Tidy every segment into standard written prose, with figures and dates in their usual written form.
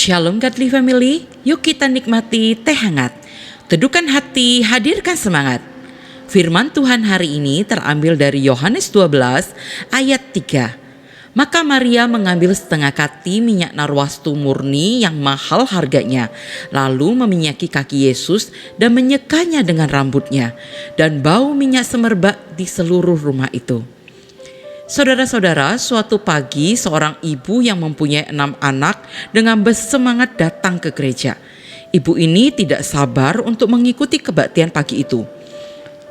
Shalom Godly Family, yuk kita nikmati teh hangat. Teduhkan hati, hadirkan semangat. Firman Tuhan hari ini terambil dari Yohanes 12 ayat 3. Maka Maria mengambil setengah kati minyak narwastu murni yang mahal harganya, lalu meminyaki kaki Yesus dan menyekanya dengan rambutnya, dan bau minyak semerbak di seluruh rumah itu. Saudara-saudara, suatu pagi seorang ibu yang mempunyai 6 anak dengan bersemangat datang ke gereja. Ibu ini tidak sabar untuk mengikuti kebaktian pagi itu.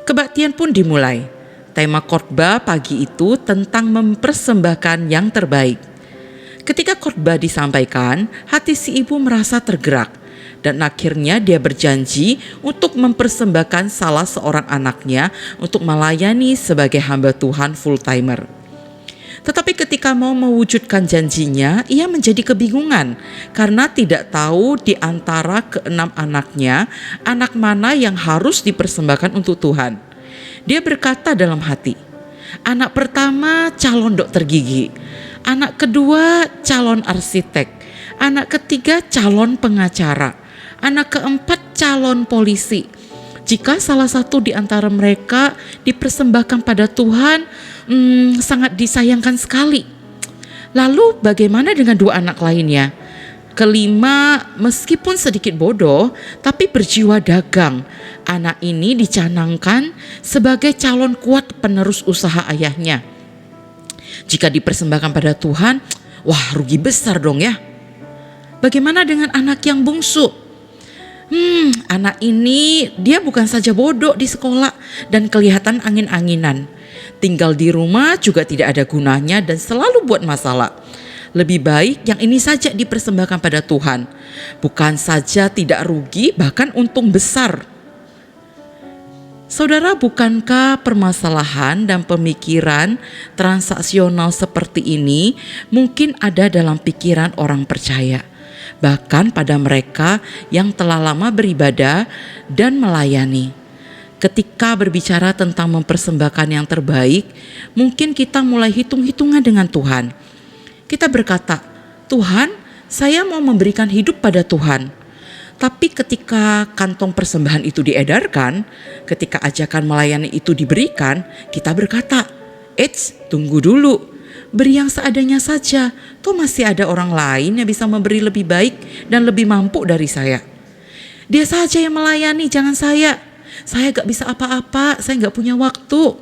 Kebaktian pun dimulai. Tema khotbah pagi itu tentang mempersembahkan yang terbaik. Ketika khotbah disampaikan, hati si ibu merasa tergerak dan akhirnya dia berjanji untuk mempersembahkan salah seorang anaknya untuk melayani sebagai hamba Tuhan full-timer. Tetapi ketika mau mewujudkan janjinya, ia menjadi kebingungan karena tidak tahu di antara ke-6 anaknya, anak mana yang harus dipersembahkan untuk Tuhan. Dia berkata dalam hati, anak pertama calon dokter gigi, anak kedua calon arsitek, anak ketiga calon pengacara, anak keempat calon polisi. Jika salah satu di antara mereka dipersembahkan pada Tuhan, sangat disayangkan sekali. Lalu bagaimana dengan 2 anak lainnya? Kelima, meskipun sedikit bodoh, tapi berjiwa dagang. Anak ini dicanangkan sebagai calon kuat penerus usaha ayahnya. Jika dipersembahkan pada Tuhan, wah rugi besar dong ya. Bagaimana dengan anak yang bungsu? Anak ini dia bukan saja bodoh di sekolah dan kelihatan angin-anginan. Tinggal di rumah juga tidak ada gunanya dan selalu buat masalah. Lebih baik yang ini saja dipersembahkan pada Tuhan. Bukan saja tidak rugi, bahkan untung besar. Saudara, bukankah permasalahan dan pemikiran transaksional seperti ini mungkin ada dalam pikiran orang percaya? Bahkan pada mereka yang telah lama beribadah dan melayani. Ketika berbicara tentang mempersembahkan yang terbaik, mungkin kita mulai hitung-hitungan dengan Tuhan. Kita berkata, Tuhan, saya mau memberikan hidup pada Tuhan. Tapi ketika kantong persembahan itu diedarkan, ketika ajakan melayani itu diberikan, kita berkata, tunggu dulu. Beri yang seadanya saja, toh masih ada orang lain yang bisa memberi lebih baik dan lebih mampu dari saya. Dia saja yang melayani, jangan saya. Saya gak bisa apa-apa, saya gak punya waktu.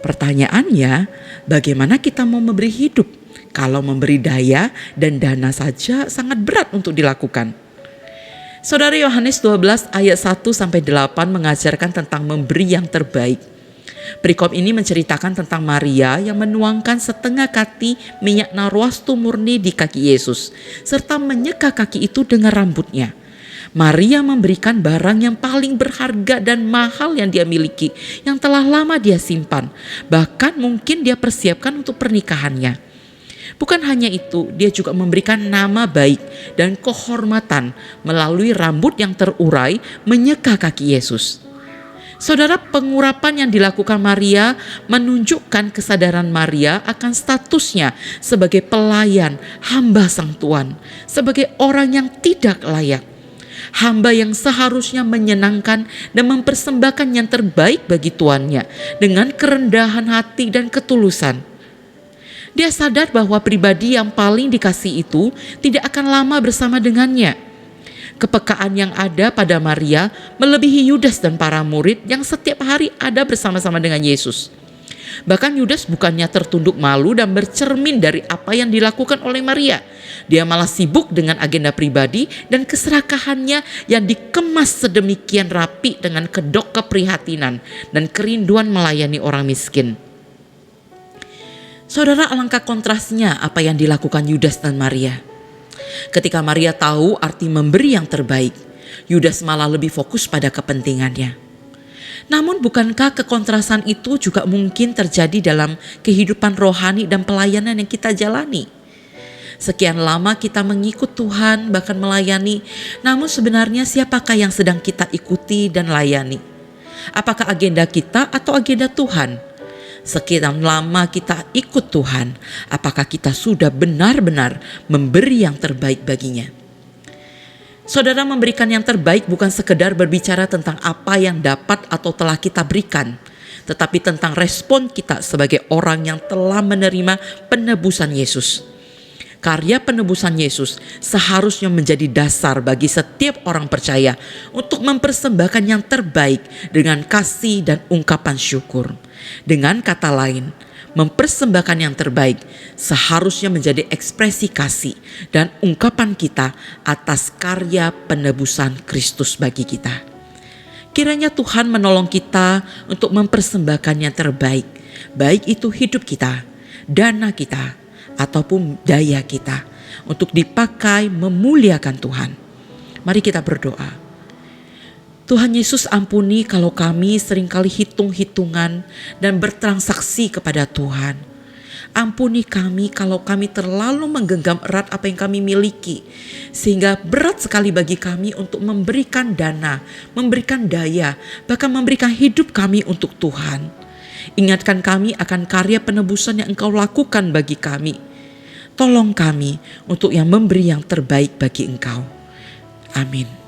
Pertanyaannya, bagaimana kita mau memberi hidup kalau memberi daya dan dana saja sangat berat untuk dilakukan? Saudara, Yohanes 12 ayat 1-8 mengajarkan tentang memberi yang terbaik. Perikop ini menceritakan tentang Maria yang menuangkan setengah kati minyak narwastu murni di kaki Yesus, serta menyeka kaki itu dengan rambutnya. Maria memberikan barang yang paling berharga dan mahal yang dia miliki, yang telah lama dia simpan, bahkan mungkin dia persiapkan untuk pernikahannya. Bukan hanya itu, dia juga memberikan nama baik dan kehormatan melalui rambut yang terurai menyeka kaki Yesus. Saudara, pengurapan yang dilakukan Maria menunjukkan kesadaran Maria akan statusnya sebagai pelayan, hamba Sang Tuhan, sebagai orang yang tidak layak. Hamba yang seharusnya menyenangkan dan mempersembahkan yang terbaik bagi tuannya dengan kerendahan hati dan ketulusan. Dia sadar bahwa pribadi yang paling dikasih itu tidak akan lama bersama dengannya. Kepekaan yang ada pada Maria melebihi Yudas dan para murid yang setiap hari ada bersama-sama dengan Yesus. Bahkan Yudas bukannya tertunduk malu dan bercermin dari apa yang dilakukan oleh Maria. Dia malah sibuk dengan agenda pribadi dan keserakahannya yang dikemas sedemikian rapi dengan kedok keprihatinan dan kerinduan melayani orang miskin. Saudara, alangkah kontrasnya apa yang dilakukan Yudas dan Maria. Ketika Maria tahu arti memberi yang terbaik, Yudas malah lebih fokus pada kepentingannya. Namun bukankah kekontrasan itu juga mungkin terjadi dalam kehidupan rohani dan pelayanan yang kita jalani? Sekian lama kita mengikut Tuhan, bahkan melayani, namun sebenarnya siapakah yang sedang kita ikuti dan layani? Apakah agenda kita atau agenda Tuhan? Sekian lama kita ikut Tuhan, apakah kita sudah benar-benar memberi yang terbaik baginya? Saudara, memberikan yang terbaik bukan sekedar berbicara tentang apa yang dapat atau telah kita berikan, tetapi tentang respon kita sebagai orang yang telah menerima penebusan Yesus. Karya penebusan Yesus seharusnya menjadi dasar bagi setiap orang percaya untuk mempersembahkan yang terbaik dengan kasih dan ungkapan syukur. Dengan kata lain, mempersembahkan yang terbaik seharusnya menjadi ekspresi kasih dan ungkapan kita atas karya penebusan Kristus bagi kita. Kiranya Tuhan menolong kita untuk mempersembahkan yang terbaik, baik itu hidup kita, dana kita, ataupun daya kita, untuk dipakai memuliakan Tuhan. Mari kita berdoa. Tuhan Yesus, ampuni kalau kami seringkali hitung-hitungan dan bertransaksi kepada Tuhan. Ampuni kami kalau kami terlalu menggenggam erat apa yang kami miliki, sehingga berat sekali bagi kami untuk memberikan dana, memberikan daya, bahkan memberikan hidup kami untuk Tuhan. Ingatkan kami akan karya penebusan yang Engkau lakukan bagi kami. Tolong kami untuk yang memberi yang terbaik bagi Engkau. Amin.